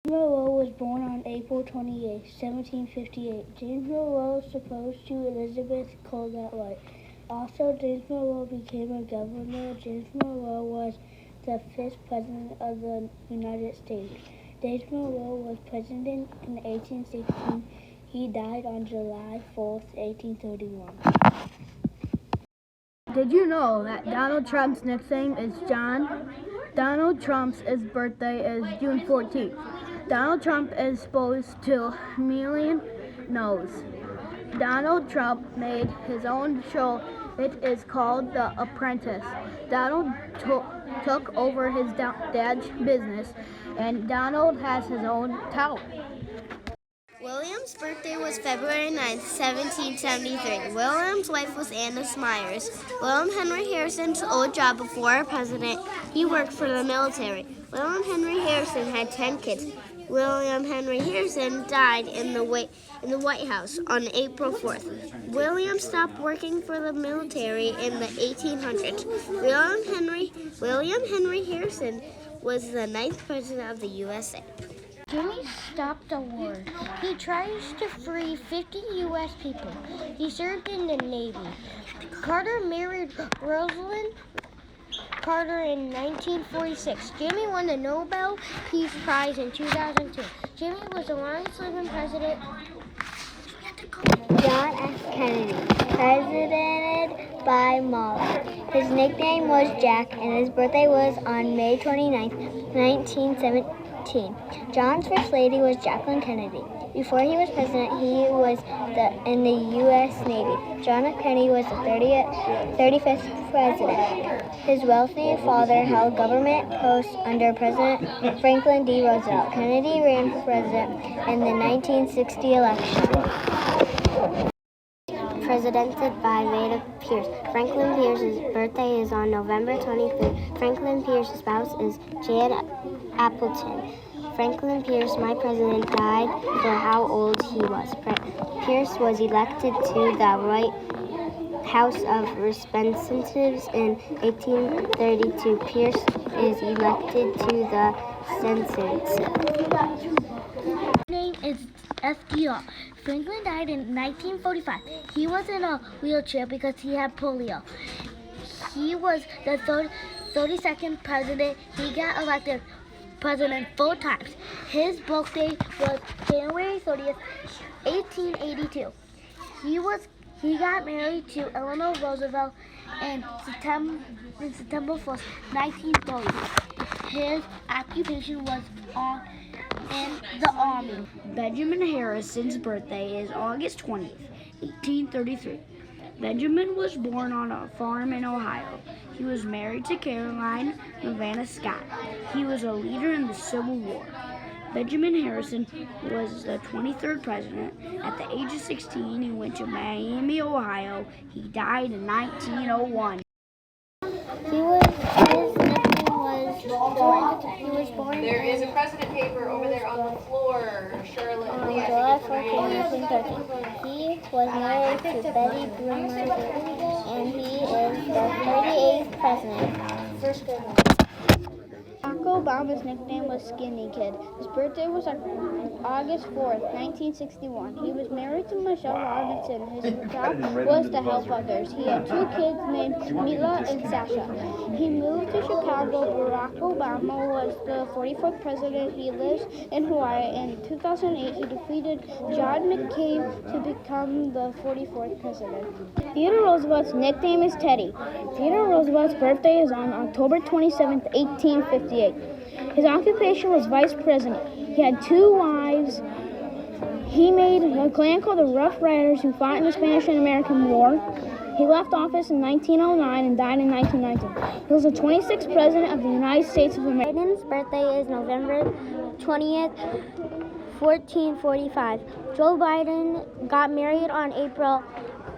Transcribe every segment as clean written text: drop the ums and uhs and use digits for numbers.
Monroe was born on April 28, 1758. James Monroe was supposed to Elizabeth Colgate White. Also, James Monroe became a governor. James Monroe was the 5th president of the United States. James Monroe was president in 1816. He died on July 4th, 1831. Did you know that Donald Trump's nickname is John? Donald Trump's birthday is June 14th. Donald Trump is supposed to million knows. Donald Trump made his own show. It is called The Apprentice. Donald took over his dad's business, and Donald has his own tower. William's birthday was February 9th, 1773. William's wife was Anna Smyers. William Henry Harrison's old job before president, he worked for the military. William Henry Harrison had 10 kids. William Henry Harrison died in the White House on April 4th. William stopped working for the military in the 1800s. William Henry Harrison was the 9th president of the USA. Jimmy stopped the war. He tries to free 50 U.S. people. He served in the Navy. Carter married Rosalind Carter in 1946. Jimmy won the Nobel Peace Prize in 2002. Jimmy was the longest-living president. John F. Kennedy, presidented by Molly. His nickname was Jack, and his birthday was on May 29th, 1917. John's first lady was Jacqueline Kennedy. Before he was president, he was in the U.S. Navy. John F. Kennedy was the 35th president. His wealthy father held government posts under President Franklin D. Roosevelt. Kennedy ran for president in the 1960 election. Presidented by Veda Pierce. Franklin Pierce's birthday is on November 23rd. Franklin Pierce's spouse is Jan Appleton. Franklin Pierce, my president, died for how old he was. Pierce was elected to the White House of Representatives in 1832. Pierce is elected to the Senate. His name is FDR. Franklin died in 1945. He was in a wheelchair because he had polio. He was the 32nd president. He got elected president 4 times. His birthday was January 30th, 1882. He got married to Eleanor Roosevelt in September 1st, 1930. His occupation was in the Army. Benjamin Harrison's birthday is August 20th, 1833. Benjamin was born on a farm in Ohio. He was married to Caroline Havana Scott. He was a leader in the Civil War. Benjamin Harrison was the 23rd president. At the age of 16, he went to Miami, Ohio. He died in 1901. His nickname was George. He was born There is a president paper over there on the floor, Charlotte. on July 14, 1913. He was married to Betty Bloomer, and he is the 38th president. Barack Obama's nickname was Skinny Kid. His birthday was on August 4th, 1961. He was married to Michelle Robinson. His job was to help others. He had 2 kids named Mila and Sasha. He moved to Chicago. Barack Obama was the 44th president. He lives in Hawaii. In 2008, he defeated John McCain to become the 44th president. Theodore Roosevelt's nickname is Teddy. Theodore Roosevelt's birthday is on October 27th, 1858. His occupation was vice president. He had 2 wives. He made a clan called the Rough Riders who fought in the Spanish and American War. He left office in 1909 and died in 1919. He was the 26th president of the United States of America. Biden's birthday is November 20th, 1445. Joe Biden got married on April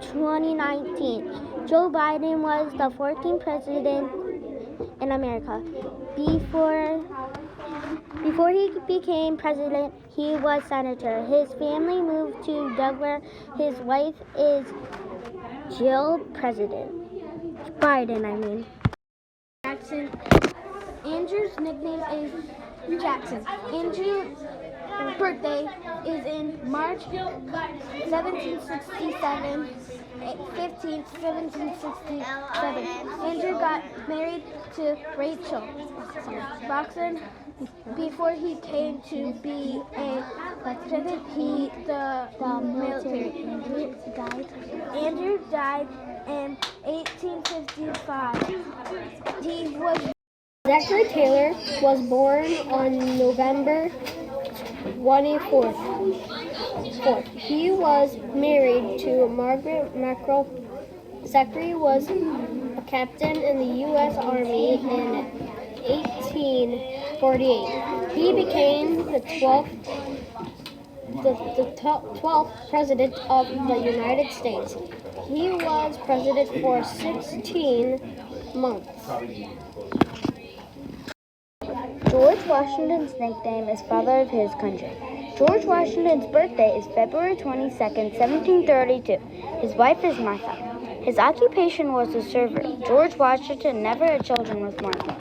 2019. Joe Biden was the 14th president in America. Before he became president, he was senator. His family moved to Delaware. His wife is Jill Biden. Jackson. Andrew's nickname is Jackson. Andrew birthday is in March 1767, 1767. Andrew got married to Rachel Boxon. Before he came to be a president, the military. Andrew died in 1855. He was Zachary Taylor was born on November 24th. He was married to Margaret Mackerel. Zachary was a captain in the U.S. Army in 1848. He became the 12th president of the United States. He was president for 16 months. George Washington's nickname is Father of His Country. George Washington's birthday is February 22nd, 1732. His wife is Martha. His occupation was a servant. George Washington never had children with Martha.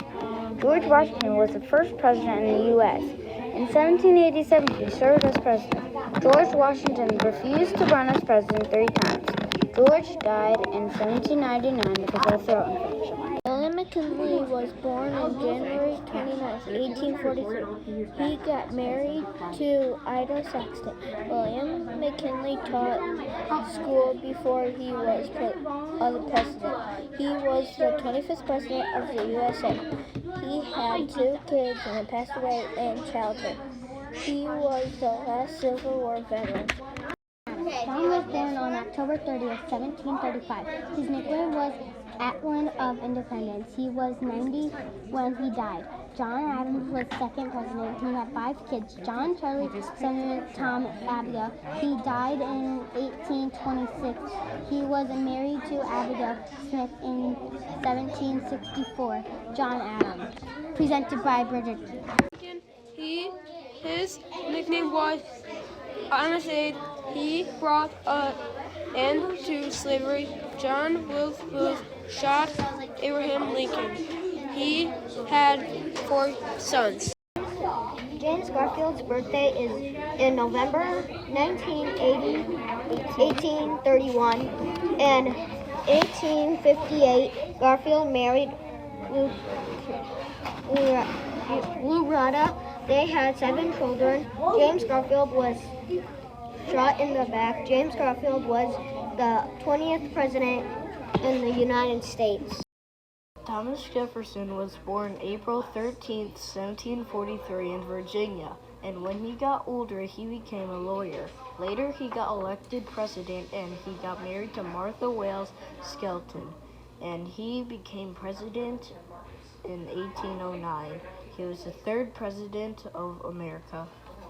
George Washington was the first president in the U.S. In 1787, he served as president. George Washington refused to run as president 3 times. George died in 1799 because of a throat infection. William McKinley was born on January 29, 1843. He got married to Ida Saxton. William McKinley taught school before he was the president. He was the 25th president of the USA. He had 2 kids and passed away in childhood. He was the last Civil War veteran. John was born on October 30th, 1735. His nickname was Atlan of Independence. He was 90 when he died. John Adams was second president. He had 5 kids: John, Charlie, Samuel, Tom, Abigail. He died in 1826. He was married to Abigail Smith in 1764. John Adams. Presented by Bridget. His nickname was Honest Aid. He brought an end to slavery. John Wilkes shot Abraham Lincoln. He had 4 sons. James Garfield's birthday is in November 1831. In 1858, Garfield married Lou Rada. They had 7 children. James Garfield was shot in the back. James Garfield was the 20th president in the United States. Thomas Jefferson was born April 13, 1743 in Virginia, and when he got older, he became a lawyer. Later, he got elected president, and he got married to Martha Wales Skelton, and he became president in 1809. He was the 3rd president of America.